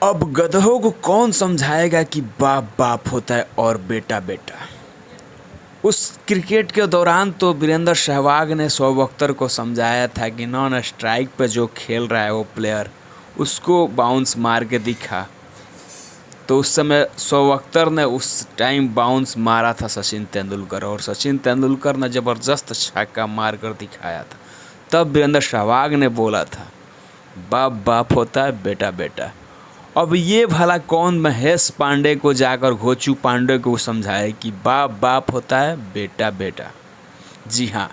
अब गधों को कौन समझाएगा कि बाप बाप होता है और बेटा बेटा। उस क्रिकेट के दौरान तो वीरेंद्र सहवाग ने शोएब अख्तर को समझाया था कि नॉन स्ट्राइक पे जो खेल रहा है वो प्लेयर उसको बाउंस मार के दिखा। तो उस समय शोएब अख्तर ने उस टाइम बाउंस मारा था सचिन तेंदुलकर, और सचिन तेंदुलकर ने ज़बरदस्त छक्का मार कर दिखाया था। तब वीरेंद्र सहवाग ने बोला था बाप बाप होता है बेटा बेटा। अब ये भला कौन महेश पांडे को जाकर घोचू पांडे को समझाए कि बाप बाप होता है बेटा बेटा। जी हाँ,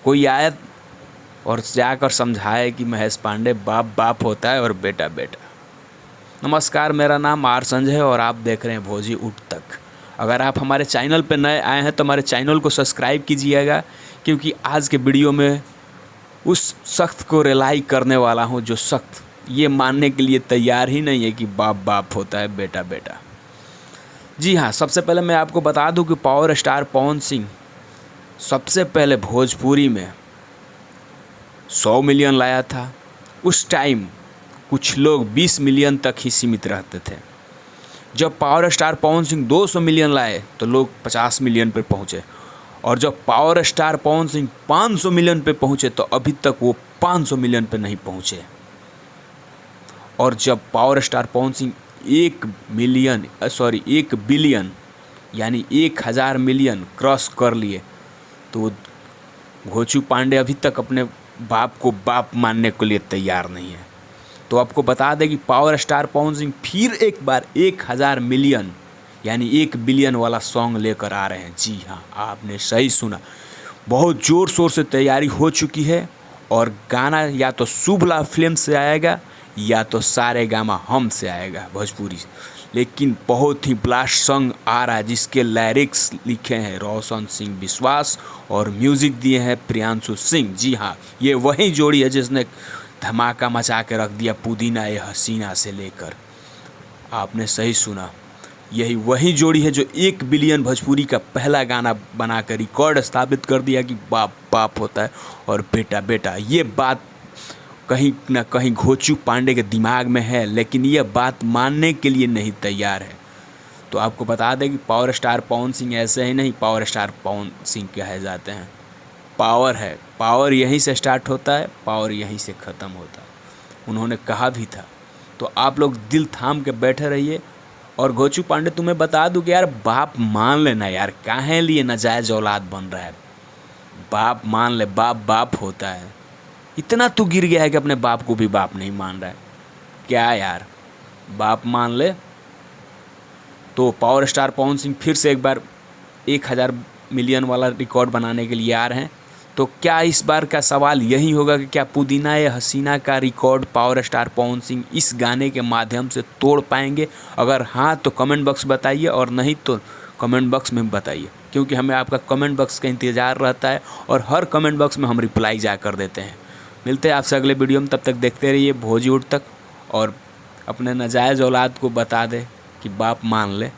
कोई आए और जाकर समझाए कि महेश पांडे बाप बाप होता है और बेटा बेटा। नमस्कार, मेरा नाम आर संजय है और आप देख रहे हैं भोजी उठ तक। अगर आप हमारे चैनल पर नए आए हैं तो हमारे चैनल को सब्सक्राइब कीजिएगा, क्योंकि आज के वीडियो में उस शख्स को रिलाई करने वाला हूँ जो शख्स ये मानने के लिए तैयार ही नहीं है कि बाप बाप होता है बेटा बेटा। जी हाँ, सबसे पहले मैं आपको बता दूं कि पावर स्टार पवन सिंह सबसे पहले भोजपुरी में 100 मिलियन लाया था। उस टाइम कुछ लोग 20 मिलियन तक ही सीमित रहते थे। जब power star Pawan Singh 200 million लाए तो लोग 50 मिलियन पर पहुँचे, और जब power star Pawan Singh 500 million पे पहुँचे तो अभी तक वो 500 मिलियन पे नहीं पहुँचे। और जब power star Pawan Singh 1 billion यानी 1000 मिलियन क्रॉस कर लिए तो घोचू पांडे अभी तक अपने बाप को बाप मानने के लिए तैयार नहीं है। तो आपको बता दें कि पावर स्टार पवन सिंह फिर एक बार 1000 मिलियन यानी 1 बिलियन वाला सॉन्ग लेकर आ रहे हैं। जी हाँ, आपने सही सुना, बहुत ज़ोर शोर से तैयारी हो चुकी है और गाना या तो शुभ लाभ फिल्म से आएगा या तो सारे गामा हम से आएगा भोजपुरी। लेकिन बहुत ही ब्लास्ट सॉन्ग आ रहा है जिसके लिरिक्स लिखे हैं रोशन सिंह विश्वास और म्यूज़िक दिए हैं प्रियांशु सिंह। जी हाँ, ये वही जोड़ी है जिसने धमाका मचा के रख दिया पुदीना ये हसीना से लेकर। आपने सही सुना, यही वही जोड़ी है जो 1 बिलियन भोजपुरी का पहला गाना बनाकर रिकॉर्ड स्थापित कर दिया कि बाप बाप होता है और बेटा बेटा। ये बात कहीं ना कहीं घोचू पांडे के दिमाग में है, लेकिन यह बात मानने के लिए नहीं तैयार है। तो आपको बता दें कि पावर स्टार पवन सिंह ऐसे ही नहीं पावर स्टार पवन सिंह कहे जाते हैं। पावर है, पावर यहीं से स्टार्ट होता है, पावर यहीं से ख़त्म होता है, उन्होंने कहा भी था। तो आप लोग दिल थाम के बैठे रहिए। और घोचू पांडे, तुम्हें बता दूं कि यार बाप मान लेना यार, काहे लिए नाजायज़ औलाद बन रहा है। बाप मान ले, बाप बाप होता है। इतना तू गिर गया है कि अपने बाप को भी बाप नहीं मान रहा है क्या यार। बाप मान ले। तो पावर स्टार पवन सिंह फिर से एक बार 1000 मिलियन वाला रिकॉर्ड बनाने के लिए आ रहे हैं। तो क्या इस बार का सवाल यही होगा कि क्या पुदीना ये हसीना का record power star Pawan Singh इस गाने के माध्यम से तोड़ पाएंगे? अगर हाँ तो कमेंट बॉक्स बताइए, और नहीं तो कमेंट बॉक्स में बताइए, क्योंकि हमें आपका कमेंट बॉक्स का इंतज़ार रहता है और हर कमेंट बॉक्स में हम रिप्लाई जा कर देते हैं। मिलते हैं आपसे अगले वीडियो में, तब तक देखते रहिए भोजी उठ तक, और अपने नाजायज़ औलाद को बता दे कि बाप मान ले।